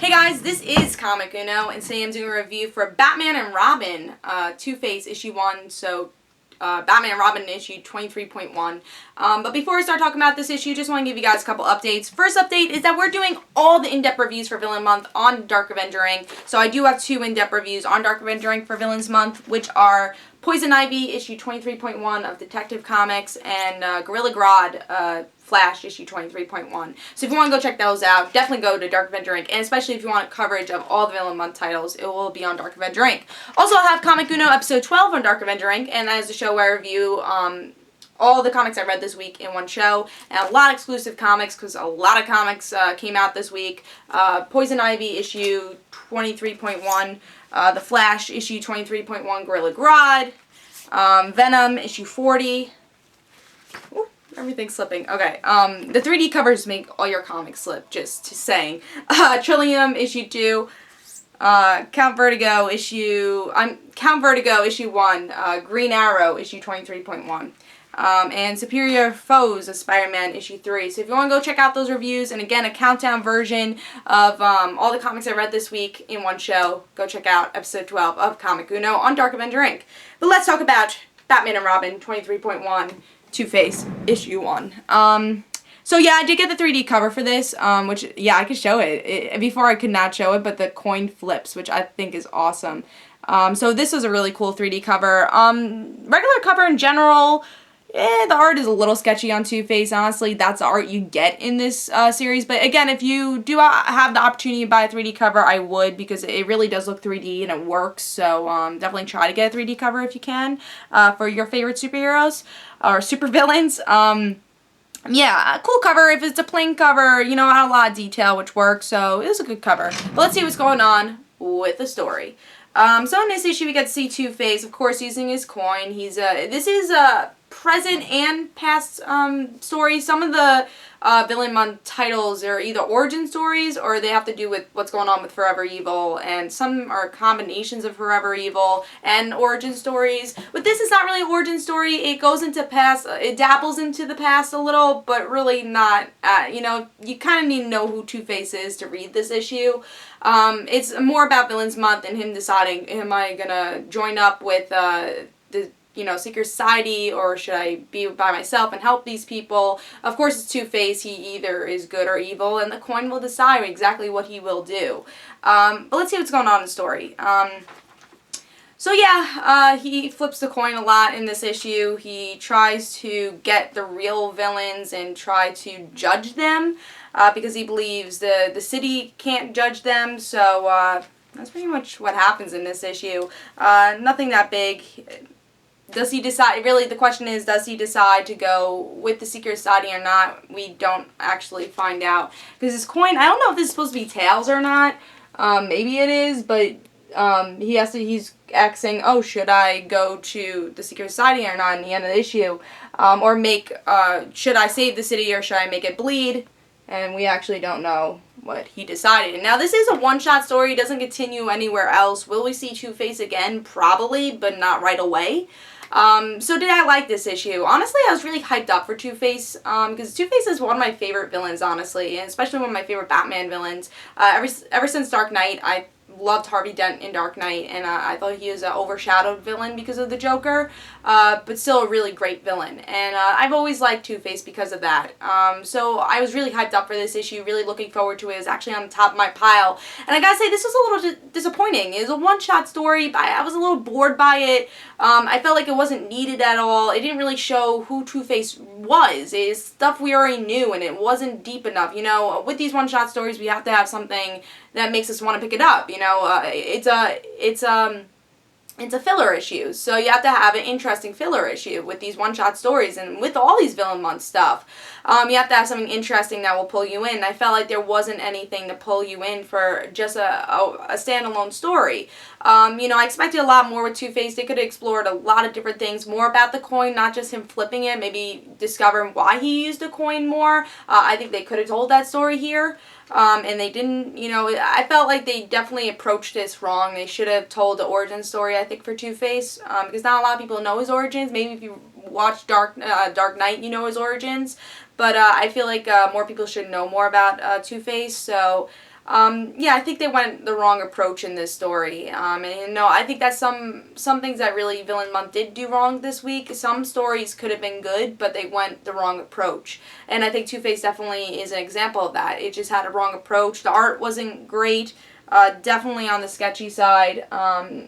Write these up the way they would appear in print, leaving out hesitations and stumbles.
Hey guys, this is Comic Uno, and today I'm doing a review for Batman and Robin, Two-Face issue 1, so Batman and Robin issue 23.1. But before I start talking about this issue, just want to give you guys a couple updates. First update is that we're doing all the in-depth reviews for Villain Month on Dark Avenger Inc. So I do have 2 in-depth reviews on Dark Avenger Inc. for Villains Month, which are Poison Ivy issue 23.1 of Detective Comics and Gorilla Grodd Flash issue 23.1. So if you want to go check those out, definitely go to Dark Avenger Inc. And especially if you want coverage of all the Villain Month titles, it will be on Dark Avenger Inc. Also, I'll have Comic Uno episode 12 on Dark Avenger Inc. And that is the show where I review all the comics I read this week in one show, and a lot of exclusive comics because a lot of comics came out this week. Poison Ivy issue 23.1, The Flash issue 23.1, Gorilla Grodd, Venom issue 40. Ooh, everything's slipping. Okay, the 3D covers make all your comics slip, just saying. Trillium issue 2. Count Vertigo issue 1, Green Arrow issue 23.1. And Superior Foes of Spider-Man issue 3. So if you want to go check out those reviews, and again, a countdown version of all the comics I read this week in one show, go check out episode 12 of Comic Uno on Dark Avenger Inc. But let's talk about Batman and Robin 23.1, Two-Face issue 1. So yeah, I did get the 3D cover for this, which, yeah, I could show it. Before I could not show it, but the coin flips, which I think is awesome. So this is a really cool 3D cover. Regular cover in general, the art is a little sketchy on Two-Face. Honestly, that's the art you get in this series. But again, if you do have the opportunity to buy a 3D cover, I would, because it really does look 3D and it works. So definitely try to get a 3D cover if you can for your favorite superheroes or supervillains. Yeah, cool cover. If it's a plain cover, you know, not a lot of detail, which works. So it was a good cover. But let's see what's going on with the story. So in this issue, we get to see Two-Face, of course, using his coin. This is a present and past story. Some of the Villain Month titles are either origin stories or they have to do with what's going on with Forever Evil, and some are combinations of Forever Evil and origin stories. But this is not really an origin story. It goes into past, it dabbles into the past a little, but really not, you know, you kind of need to know who Two-Face is to read this issue. It's more about Villains Month and him deciding, am I gonna join up with the Secret Society, or should I be by myself and help these people? Of course, it's Two-Face. He either is good or evil, and the coin will decide exactly what he will do. But let's see what's going on in the story. So yeah, he flips the coin a lot in this issue. He tries to get the real villains and try to judge them because he believes the city can't judge them. So that's pretty much what happens in this issue. Nothing that big. Does he decide, really the question is, does he decide to go with the Secret Society or not? We don't actually find out. Because his coin, I don't know if this is supposed to be tails or not. Maybe it is, but he's asking, oh, should I go to the Secret Society or not in the end of the issue? Or should I save the city or should I make it bleed? And we actually don't know what he decided. Now, this is a one-shot story. It doesn't continue anywhere else. Will we see Two-Face again? Probably, but not right away. So did I like this issue? Honestly, I was really hyped up for Two-Face, because Two-Face is one of my favorite villains, honestly, and especially one of my favorite Batman villains. Ever since Dark Knight, I loved Harvey Dent in Dark Knight, and I thought he was an overshadowed villain because of the Joker, but still a really great villain. And I've always liked Two-Face because of that. So I was really hyped up for this issue, really looking forward to it. It was actually on the top of my pile. And I gotta say, this was a little disappointing. It was a one-shot story, but I was a little bored by it. I felt like it wasn't needed at all. It didn't really show who Two-Face was. It's stuff we already knew, and it wasn't deep enough. You know, with these one-shot stories, we have to have something that makes us want to pick it up. You know, it's a filler issue, so you have to have an interesting filler issue with these one-shot stories, and with all these Villain Month stuff. You have to have something interesting that will pull you in. I felt like there wasn't anything to pull you in for just a standalone story. You know, I expected a lot more with Two-Face. They could have explored a lot of different things, more about the coin, not just him flipping it, maybe discovering why he used the coin more. I think they could have told that story here. And they didn't, you know, I felt like they definitely approached this wrong. They should have told the origin story, I think, for Two-Face, because not a lot of people know his origins. Maybe if you watch Dark Knight, you know his origins, but I feel like more people should know more about Two-Face, so Yeah, I think they went the wrong approach in this story. And I think that some things that really Villain Month did do wrong this week. Some stories could have been good, but they went the wrong approach. And I think Two-Face definitely is an example of that. It just had a wrong approach. The art wasn't great. Definitely on the sketchy side.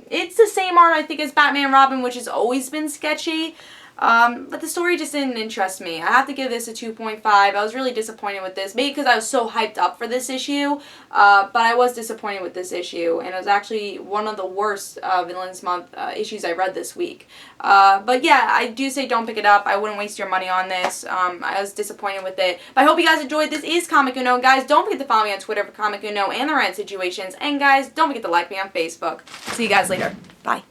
It's the same art, I think, as Batman and Robin, which has always been sketchy. But the story just didn't interest me. I have to give this a 2.5. I was really disappointed with this. Maybe because I was so hyped up for this issue. But I was disappointed with this issue. And it was actually one of the worst Villains Month issues I read this week. But yeah, I do say don't pick it up. I wouldn't waste your money on this. I was disappointed with it. But I hope you guys enjoyed. This is Comic Uno. And guys, don't forget to follow me on Twitter for Comic Uno and the Rant Situations. And guys, don't forget to like me on Facebook. See you guys later. Bye.